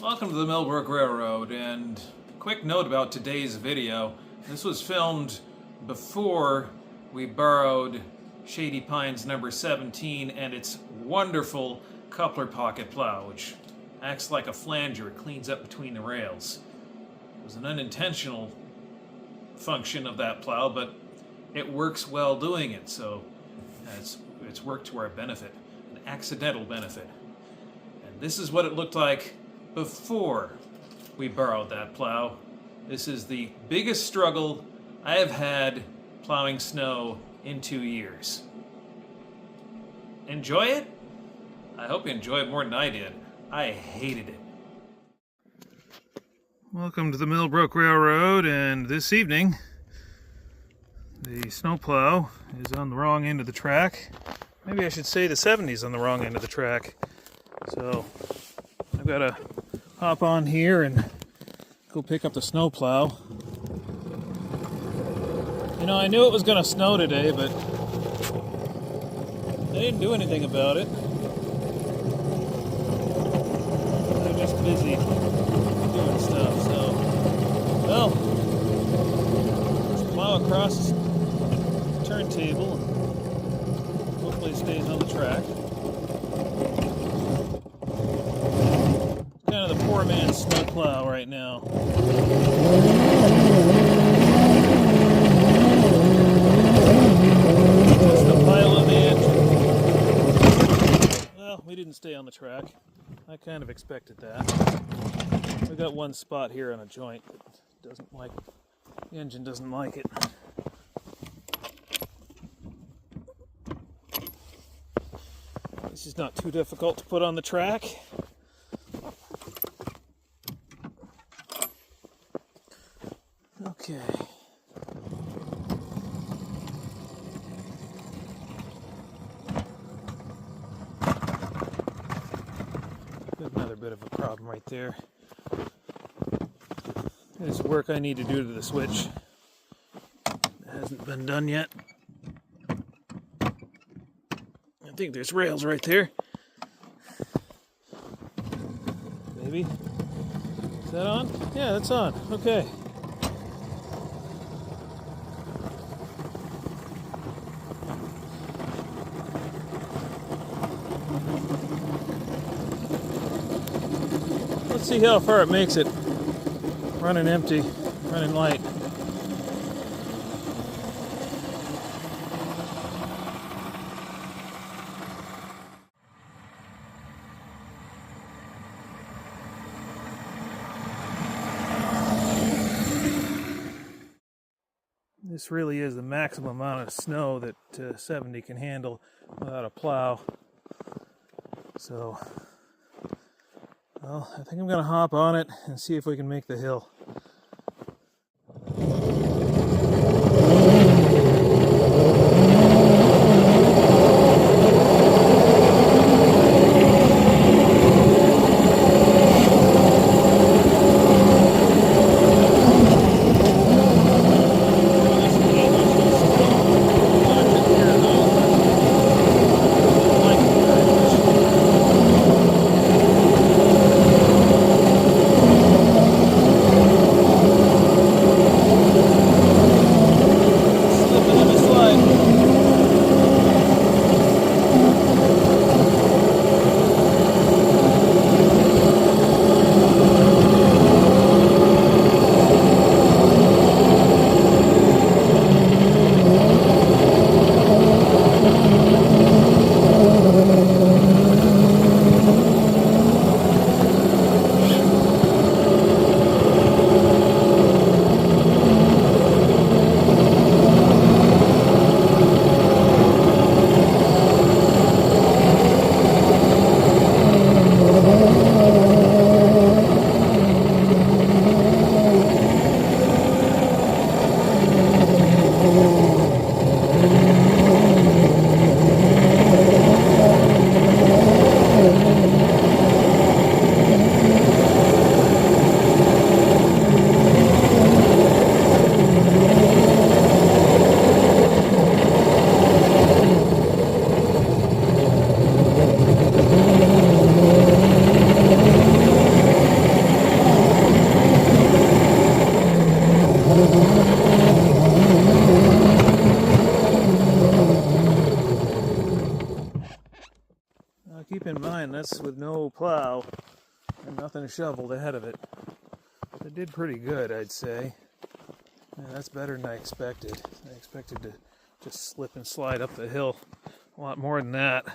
Welcome to the Mill Brook Railroad, and quick note about today's video. This was filmed before we borrowed Shady Pines No. 17 and its wonderful coupler pocket plow, which acts like a flanger. It cleans up between the rails. It was an unintentional function of that plow, but it works well doing it, so it's worked to our benefit, an accidental benefit. And this is what it looked like before we borrowed that plow. This is the biggest struggle I have had plowing snow in 2 years. Enjoy it? I hope you enjoy it more than I did. I hated it. Welcome to the Mill Brook Railroad, and this evening the snowplow is on the wrong end of the track. Maybe I should say the 70's on the wrong end of the track. So I've got to hop on here and go pick up the snowplow. You know, I knew it was going to snow today, but they didn't do anything about it. They're just busy doing stuff, so, well, let's plow across the turntable and hopefully it stays on the track. It's kind of the poor man's snowplow right now. That's the pile on the engine. Well, we didn't stay on the track. I kind of expected that. We got one spot here on a joint that doesn't like, the engine doesn't like it. This is not too difficult to put on the track. Okay. Another bit of a problem right there. There's work I need to do to the switch. It hasn't been done yet. I think there's rails right there. Maybe. Is that on? Yeah, that's on. Okay. Let's see how far it makes it. Running empty, running light. This really is the maximum amount of snow that 70 can handle without a plow. So, well, I think I'm going to hop on it and see if we can make the hill. this with no plow and nothing shoveled ahead of it. It did pretty good, I'd say. Yeah, that's better than I expected. I expected to just slip and slide up the hill a lot more than that.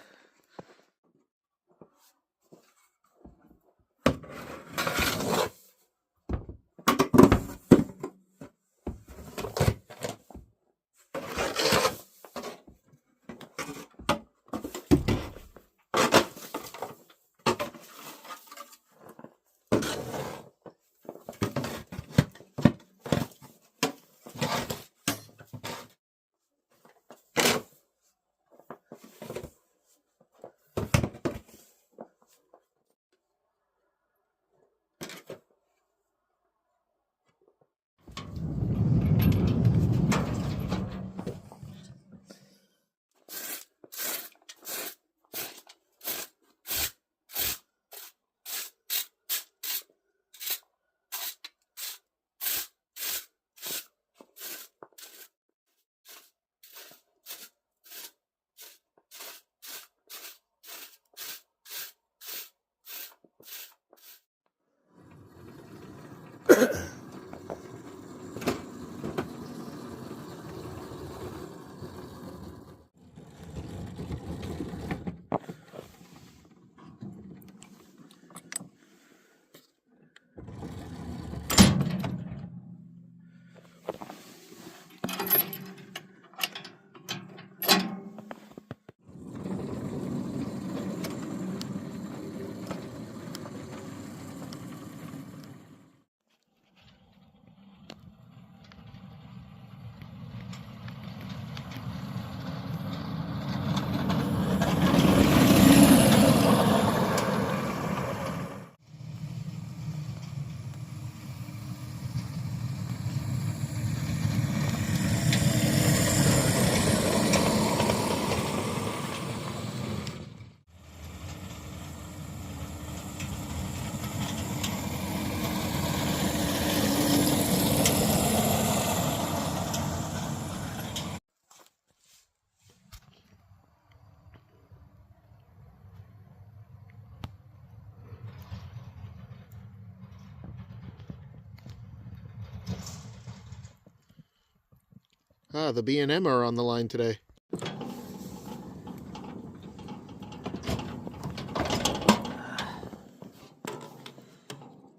Ah, the B&M are on the line today.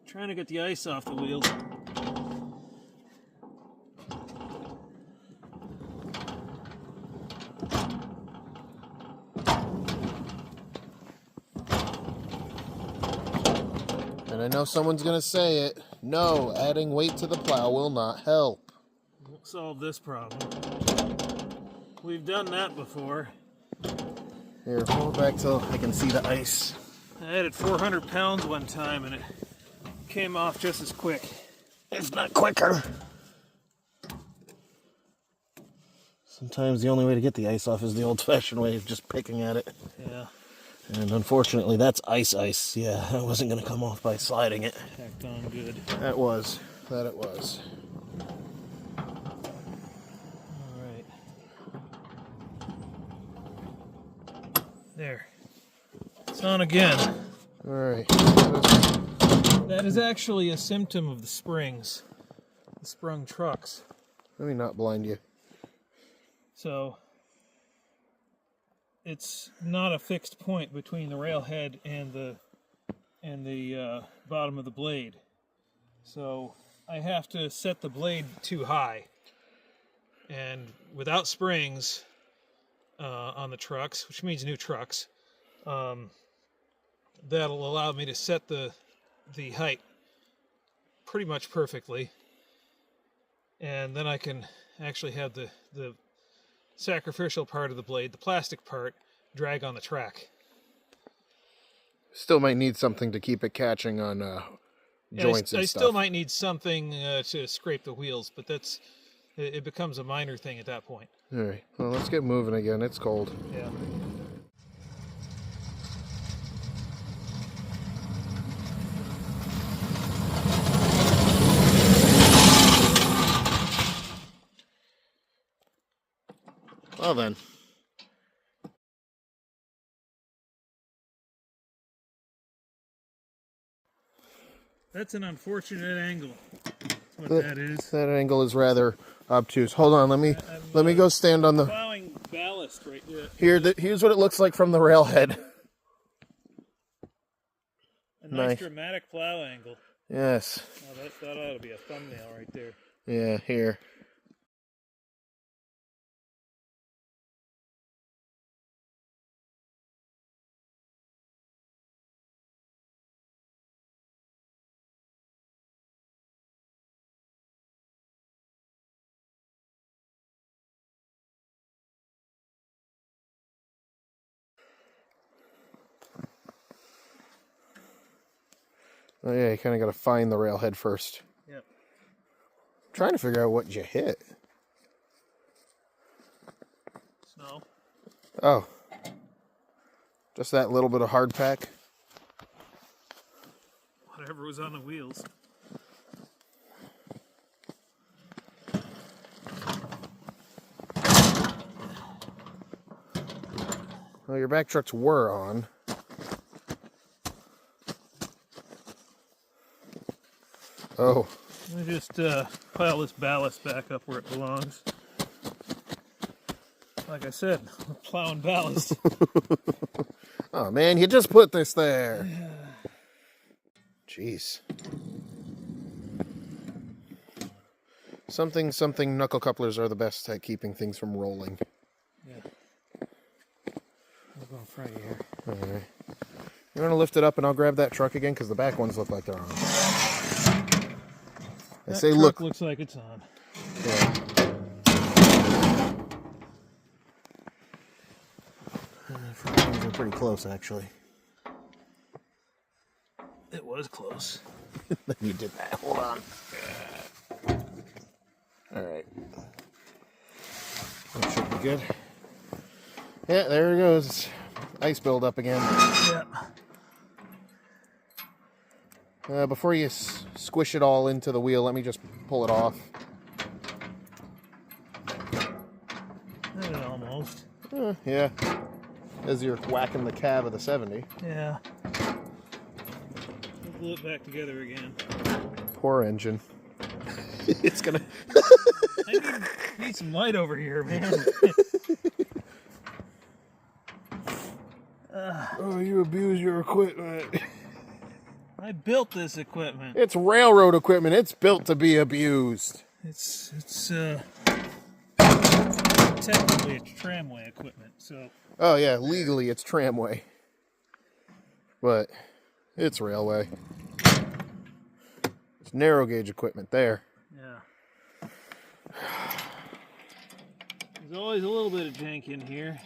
Trying to get the ice off the wheels. And I know someone's going to say it. No, adding weight to the plow will not help. Won't solve this problem. We've done that before. Here, pull it back till I can see the ice. I added 400 pounds one time and it came off just as quick. It's not quicker. Sometimes the only way to get the ice off is the old-fashioned way of just picking at it. Yeah. And unfortunately, that's ice. Yeah, that wasn't going to come off by sliding it. Tacked on good. That was. That it was. Alright. There. It's on again. Alright. That is actually a symptom of the springs. The sprung trucks. Let me not blind you. So it's not a fixed point between the railhead and the bottom of the blade. So I have to set the blade too high. And without springs on the trucks, which means new trucks, that'll allow me to set the height pretty much perfectly. And then I can actually have the sacrificial part of the blade, the plastic part, drag on the track. Still might need something to keep it catching on joints and I stuff. still might need something to scrape the wheels, but it becomes a minor thing at that point. All right, well, let's get moving again. It's cold. Yeah. Well then. That's an unfortunate angle. That's what that is. That angle is rather obtuse. Hold on, let me go stand on the. Plowing ballast right Here's what it looks like from the railhead. A nice dramatic plow angle. Yes. Oh, that ought to be a thumbnail right there. Yeah, here. Oh yeah, you kind of got to find the railhead first. Yep. I'm trying to figure out what you hit. Snow. Oh. Just that little bit of hard pack? Whatever was on the wheels. Well, your back trucks were on. Oh. Let me just pile this ballast back up where it belongs. Like I said, we're plowing ballast. Oh man, you just put this there. Jeez. Something knuckle couplers are the best at keeping things from rolling. Yeah. I'll go in front of you here. Alright. You want to lift it up and I'll grab that truck again? Because the back ones look like they're on. I say truck look. Looks like it's on. Yeah. These are pretty close, actually. It was close. You did that. Hold on. Alright. That should be good. Yeah, there it goes. Ice buildup again. Yeah. Before you squish it all into the wheel, let me just pull it off. Almost. Yeah. As you're whacking the cab of the 70. Yeah. We'll glue it back together again. Poor engine. It's gonna... I need some light over here, man. Oh, you abuse your equipment. I built this equipment. It's railroad equipment. It's built to be abused. It's technically it's tramway equipment, so. Oh yeah, legally it's tramway. But it's railway. It's narrow gauge equipment there. Yeah. There's always a little bit of jank in here.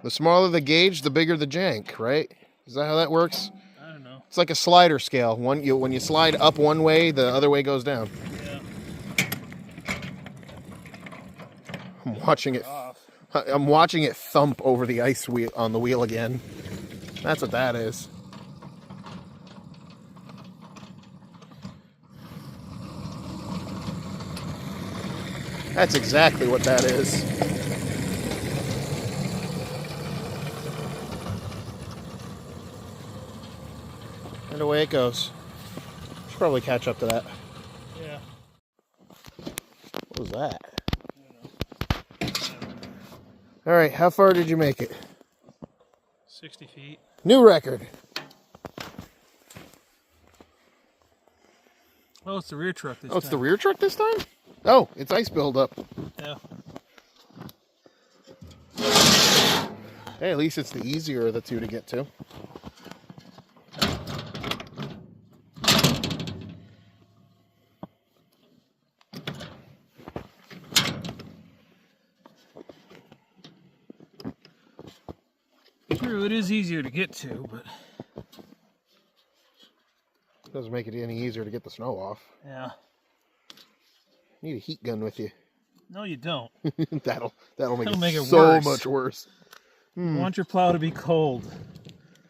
The smaller the gauge, the bigger the jank, right? Is that how that works? I don't know. It's like a slider scale. When you slide up one way, the other way goes down. Yeah. I'm watching it thump over the ice wheel on the wheel again. That's what that is. That's exactly what that is. And away it goes. Should probably catch up to that. Yeah. What was that? All right, how far did you make it? 60 feet. New record. Oh, it's the rear truck this time. Oh, it's the rear truck this time? Oh, it's ice buildup. Yeah. Hey, at least it's the easier of the two to get to. True, it is easier to get to, but... Doesn't make it any easier to get the snow off. Yeah. Need a heat gun with you. No, you don't. that'll make That'll it make it so worse. much worse. You want your plow to be cold.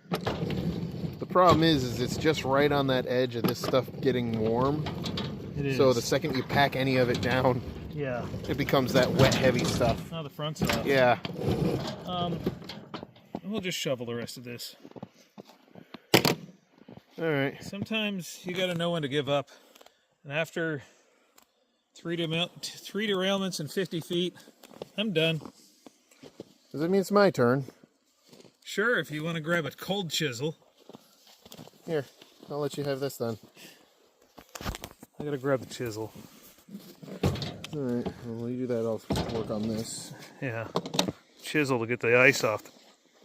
The problem is it's just right on that edge of this stuff getting warm. It is. So the second you pack any of it down, yeah, it becomes that wet, heavy stuff. now the front's off. Yeah. We'll just shovel the rest of this. All right. Sometimes you got to know when to give up. And after three derailments in 50 feet, I'm done. Does that mean it's my turn? Sure, if you want to grab a cold chisel. Here, I'll let you have this then. I got to grab the chisel. All right, well, while you do that, I'll work on this. Yeah, chisel to get the ice off the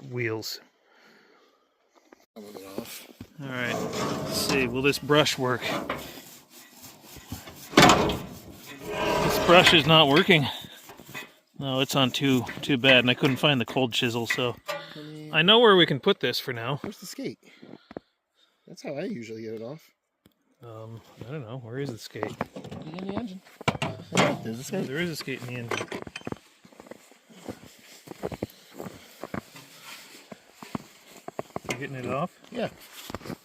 wheels. I'll move it off. All right, let's see, will this brush work? This brush is not working. No, it's on too bad, and I couldn't find the cold chisel, so I know where we can put this for now. Where's the skate? That's how I usually get it off. I don't know, where is the skate? In the engine. Oh, there's a skate. There is a skate in the engine. You getting it off? Yeah.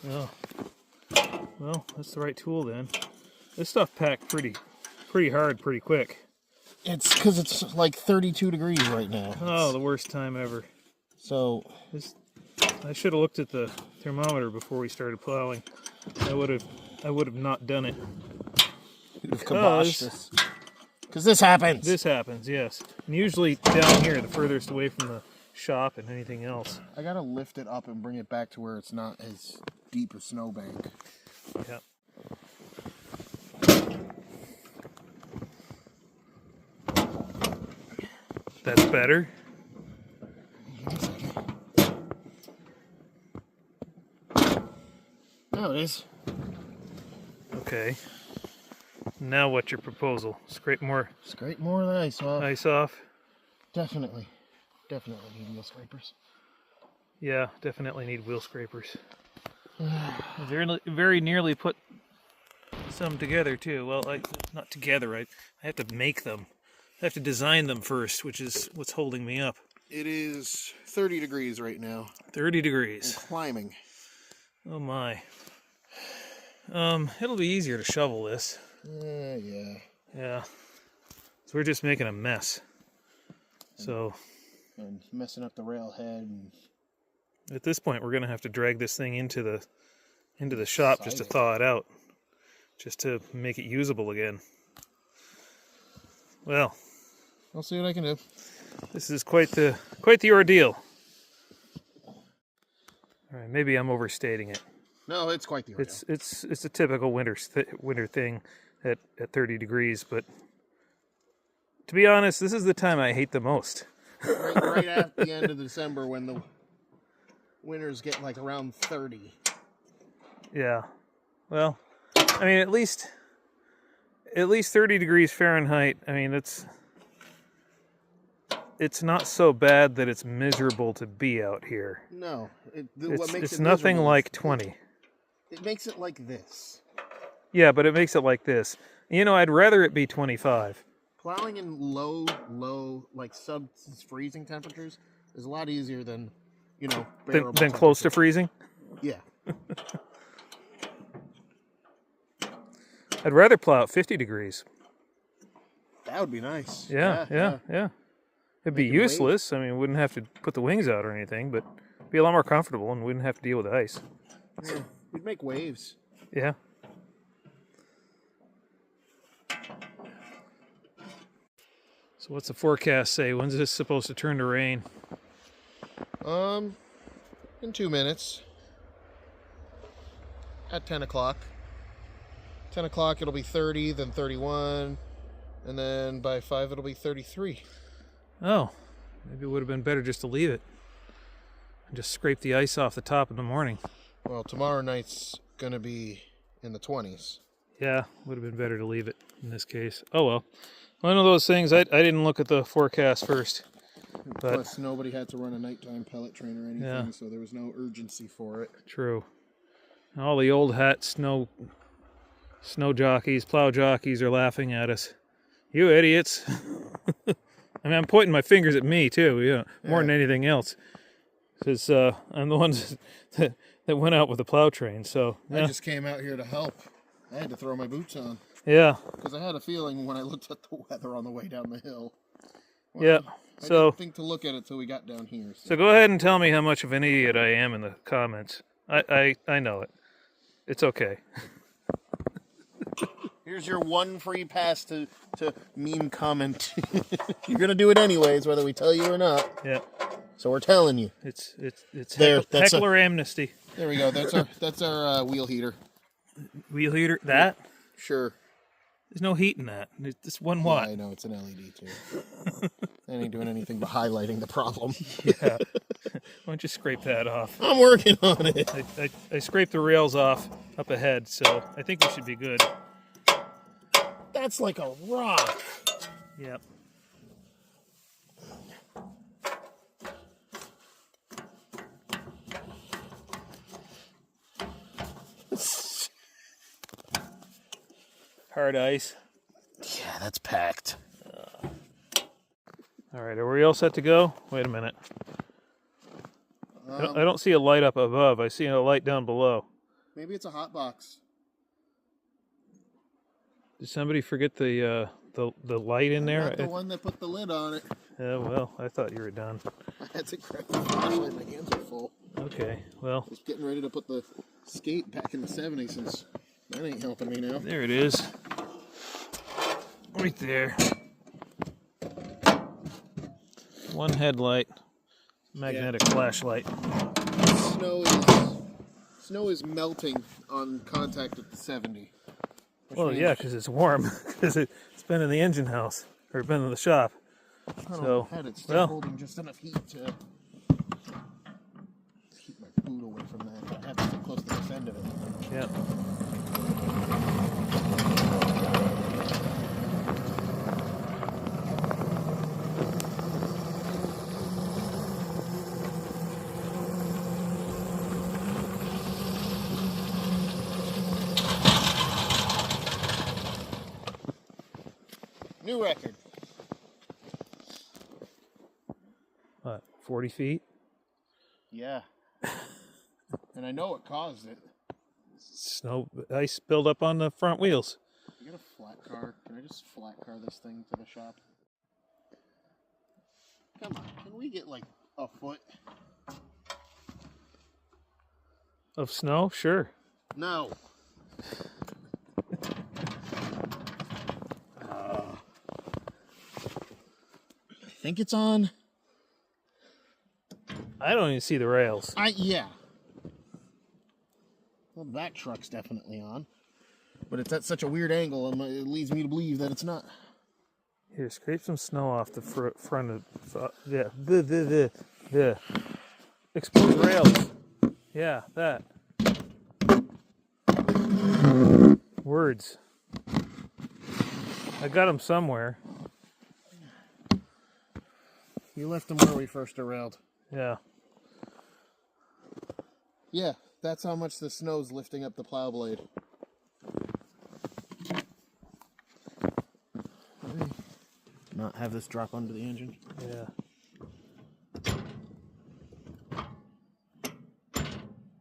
Oh. Well, that's the right tool then. This stuff packed pretty hard, pretty quick. It's because it's like 32 degrees right now. Oh, the worst time ever. So I should have looked at the thermometer before we started plowing. I would have not done it. you'd have kiboshed this. Because this happens. This happens, yes. And usually down here, the furthest away from the shop and anything else. I gotta lift it up and bring it back to where it's not as deep a snowbank. Yeah. That's better. Oh, it is. Okay. Now what's your proposal? Scrape more Scrape more of the ice off. ice off? Definitely need wheel scrapers. Yeah, definitely need wheel scrapers. Very nearly put some together too. Well, not together. I have to make them. I have to design them first, which is what's holding me up. It is 30 degrees right now. 30 degrees. And climbing. Oh my. It'll be easier to shovel this. Yeah. Yeah. So we're just making a mess. So. And messing up the railhead. And at this point, we're gonna have to drag this thing into the shop just to thaw it out, just to make it usable again. Well, I'll see what I can do. this is quite the ordeal. All right, maybe I'm overstating it. No, it's quite the ordeal. It's a typical winter thing at 30 degrees, but to be honest, this is the time I hate the most. right at the end of December when the winters get like around 30. Yeah. Well, I mean, at least 30 degrees Fahrenheit. I mean, it's not so bad that it's miserable to be out here. No, It's, what makes it's it nothing miserable like is 20. It makes it like this. Yeah, but it makes it like this. You know, I'd rather it be 25. Plowing in low, like sub-freezing temperatures is a lot easier than, bearable Than close to freezing? Yeah. I'd rather plow at 50 degrees. That would be nice. Yeah. It'd be useless. I mean, we wouldn't have to put the wings out or anything, but it'd be a lot more comfortable and we wouldn't have to deal with ice. Yeah. We'd make waves. Yeah. So what's the forecast say? When's this supposed to turn to rain? In 2 minutes. At 10 o'clock. 10 o'clock it'll be 30, then 31, and then by 5 it'll be 33. Oh, maybe it would have been better just to leave it. And just scrape the ice off the top in the morning. Well, tomorrow night's gonna be in the 20s. Yeah, would have been better to leave it in this case. Oh well. One of those things, I didn't look at the forecast first. But plus, nobody had to run a nighttime pellet train or anything, so there was no urgency for it. True. All the old hat snow jockeys, plow jockeys are laughing at us. You idiots. I mean, I'm pointing my fingers at me too, more than anything else. Because I'm the ones that went out with the plow train, so. Yeah. I just came out here to help. I had to throw my boots on. Yeah. Because I had a feeling when I looked at the weather on the way down the hill. Well, yeah. I didn't think to look at it till we got down here. So go ahead and tell me how much of an idiot I am in the comments. I know it. It's okay. Here's your one free pass to meme comment. You're gonna do it anyways, whether we tell you or not. Yeah. So we're telling you. It's There, heckler amnesty. There we go. That's our wheel heater. Wheel heater? That? Sure. There's no heat in that. It's 1 watt. Yeah, I know, it's an LED too. That ain't doing anything but highlighting the problem. Yeah. Why don't you scrape that off? I'm working on it. I scraped the rails off up ahead, so I think we should be good. That's like a rock. Yep. Hard ice. Yeah, that's packed. All right, are we all set to go? Wait a minute. I don't see a light up above. I see a light down below. Maybe it's a hot box. Did somebody forget the light in there? Not the one that put the lid on it. Yeah, well, I thought you were done. I had to grab the flashlight. My hands are full. Okay, well. I was getting ready to put the skate back in the 70s since that ain't helping me now. There it is. Right there. One headlight. Magnetic flashlight. Snow is melting on contact with the 70. Well, yeah, because it's warm. Because it's been in the engine house. Or been in the shop. So, it's still holding just enough heat to keep my boot away from that. I have to stay close to this end of it. Yeah. New record. What, 40 feet? Yeah. And I know what caused it. Snow, ice buildup on the front wheels. You got a flat car? Can I just flat car this thing to the shop? Come on, can we get like a foot? Of snow? Sure. No. I think it's on. I don't even see the rails. Yeah. Well, that truck's definitely on. But it's at such a weird angle, and it leads me to believe that it's not. Here, scrape some snow off the front of... yeah. Exposed rails. Yeah, that. Words. I got them somewhere. You left them where we first derailed. Yeah. Yeah, that's how much the snow's lifting up the plow blade. Not have this drop under the engine. Yeah.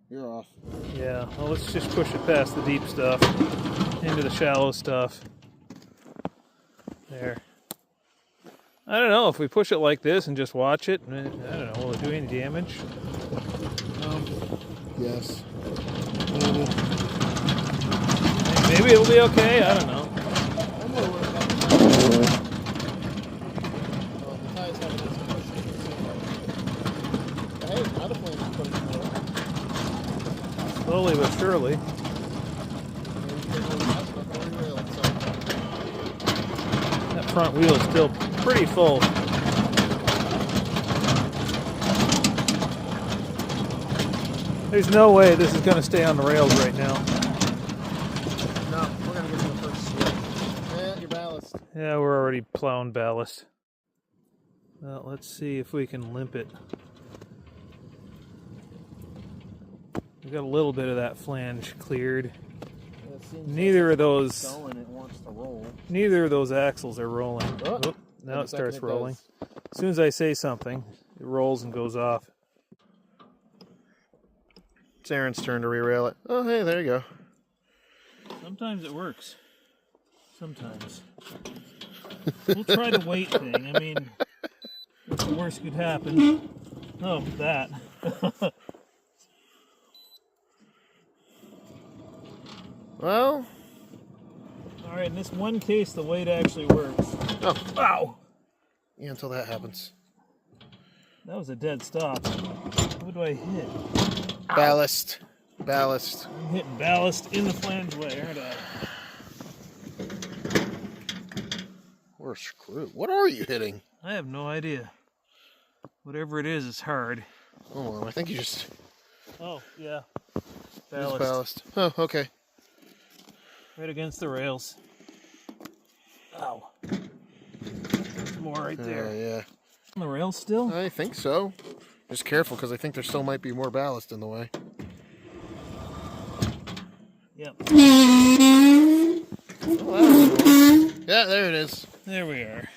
You're off. Yeah, well, let's just push it past the deep stuff into the shallow stuff. There. I don't know, if we push it like this and just watch it, I don't know, will it do any damage? Yes. Maybe it'll be okay, I don't know. I'm more worried about the tires. The tires haven't been pushed. Hey, now the flames are putting it away. Slowly but surely. That front wheel is still pretty full. There's no way this is going to stay on the rails right now. No, we're going to get to the first switch. Yeah, your ballast. Yeah, we're already plowing ballast. Well, let's see if we can limp it. We got a little bit of that flange cleared. Neither of those. It wants to roll. Neither of those axles are rolling. Oh, Oh, now it starts it rolling. does. As soon as I say something, it rolls and goes off. It's Aaron's turn to re-rail it. Oh, hey, there you go. Sometimes it works. Sometimes. We'll try the weight thing. I mean, what's the worst could happen? Oh, that. Well. All right, in this one case, the weight actually works. Oh. Ow! Yeah, until that happens. That was a dead stop. What do I hit? Ballast. Ballast. I'm hitting ballast in the flange way, aren't I? Or a screw. What are you hitting? I have no idea. Whatever it is, it's hard. Oh, I think you just... Oh, yeah. Ballast. Ballast. Oh, okay. Right against the rails. Ow. There's more right there. Yeah. On the rails still? I think so. Just careful, because I think there still might be more ballast in the way. Yep. Oh, yeah, there it is. There we are.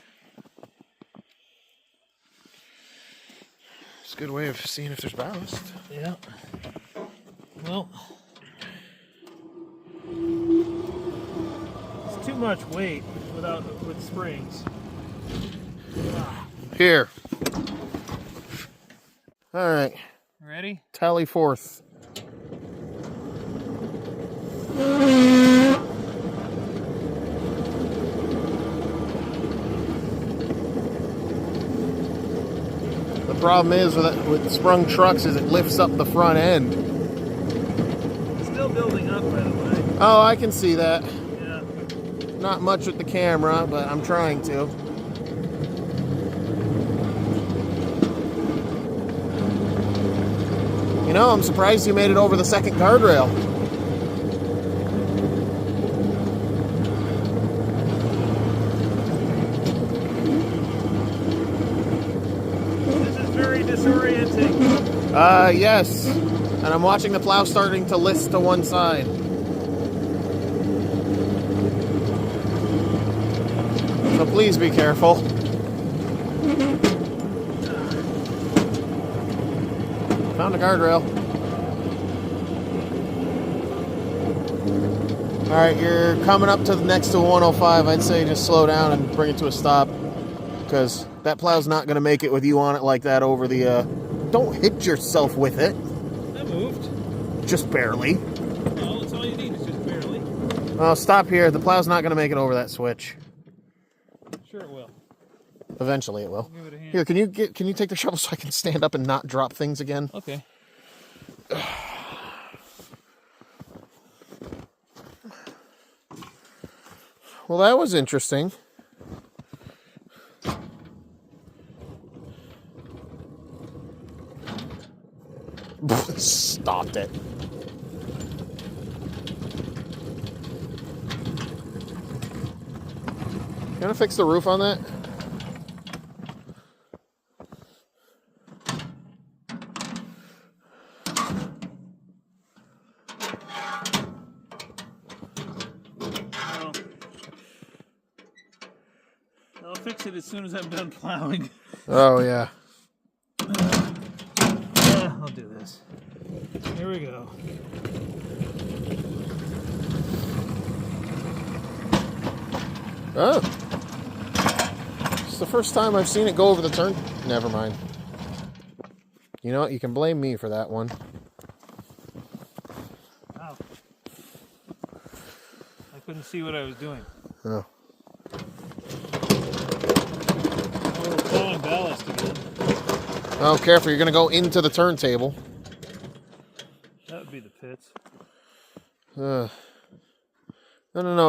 It's a good way of seeing if there's ballast. Yeah. Well, it's too much weight with springs. Here. All right. Ready? Tally forth. The problem is with sprung trucks is it lifts up the front end. It's still building up, by the way. Oh, I can see that. Yeah. Not much with the camera, but I'm trying to. You know, I'm surprised you made it over the second guardrail. This is very disorienting. Yes. And I'm watching the plow starting to list to one side. So please be careful. Found a guardrail. Alright, you're coming up to the next to 105. I'd say just slow down and bring it to a stop. Because that plow's not going to make it with you on it like that over the... Don't hit yourself with it. That moved. Just barely. Well, that's all you need, is just barely. Well, stop here. The plow's not going to make it over that switch. Sure it will. Eventually it will. Give it a hand. Here, can you take the shovel so I can stand up and not drop things again? Okay. Well, that was interesting. Stopped it. Gonna fix the roof on that? I'll fix it as soon as I'm done plowing. Oh, yeah. Yeah, I'll do this. Here we go. Oh. It's the first time I've seen it go over the turn. Never mind. You know what? You can blame me for that one. Wow. I couldn't see what I was doing. Oh. Oh, we're plowing ballast again. Oh, careful. You're going to go into the turntable. That would be the pits. No.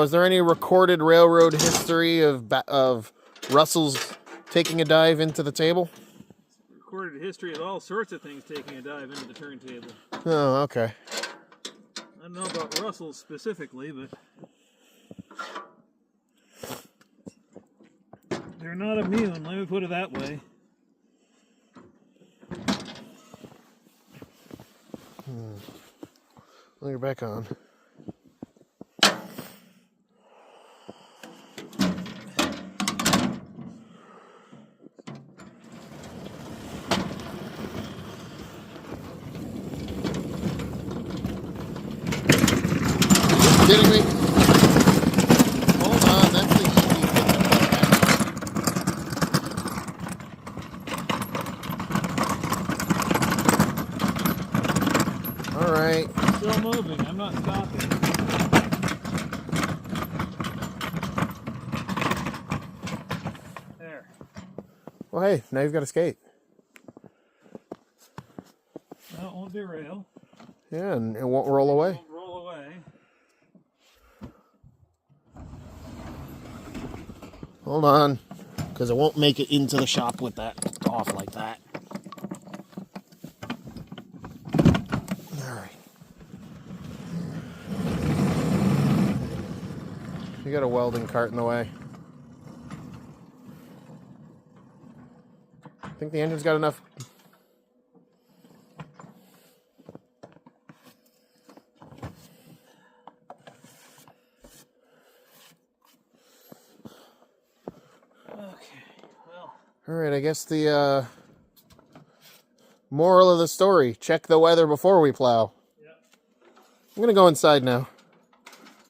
Is there any recorded railroad history of Russell's taking a dive into the table? Recorded history of all sorts of things taking a dive into the turntable. Oh, okay. I don't know about Russell's specifically, but they're not immune, let me put it that way. Well, you're back on. Kidding me? Hold on, that's the easy thing. All right. Still moving, I'm not stopping. Well, hey, now you've got a skate. That won't derail. Yeah, and it won't roll away. It won't roll away. Hold on, because it won't make it into the shop with that off like that. All right. You got a welding cart in the way. I think the engine's got enough. All right, I guess the moral of the story, check the weather before we plow. Yep. I'm going to go inside now.